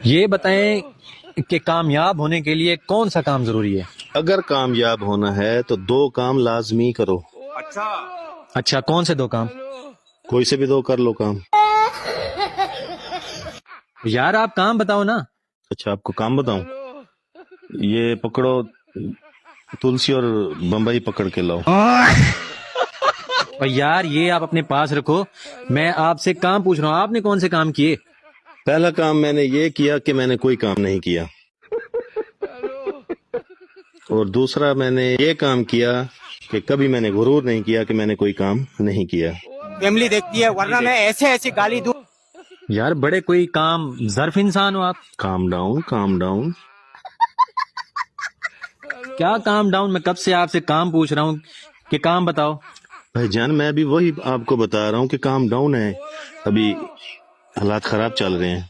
یہ بتائیں کہ کامیاب ہونے کے لیے کون سا کام ضروری ہے؟ اگر کامیاب ہونا ہے تو 2 کام لازمی کرو. اچھا، کون سے 2 کام؟ کوئی سے بھی 2 کر لو کام. یار آپ کام بتاؤ نا. اچھا آپ کو کام بتاؤں؟ یہ پکڑو تلسی اور بمبئی پکڑ کے لاؤ. اور یار یہ آپ اپنے پاس رکھو، میں آپ سے کام پوچھ رہا ہوں، آپ نے کون سے کام کیے؟ پہلا کام میں نے یہ کیا کہ میں نے کوئی کام نہیں کیا، اور دوسرا میں نے یہ کام کیا کہ کبھی میں نے غرور نہیں کیا کہ میں نے کوئی کام نہیں کیا. فیملی دیکھتی ہے ورنہ میں ایسے ایسے گالی دوں. یار بڑے کوئی کام ظرف انسان ہو آپ. Calm down calm down. کیا کام ڈاؤن؟ میں کب سے آپ سے کام پوچھ رہا ہوں کہ کام بتاؤ. بھائی جان میں ابھی وہی آپ کو بتا رہا ہوں کہ کام ڈاؤن ہے، ابھی حالات خراب چل رہے ہیں.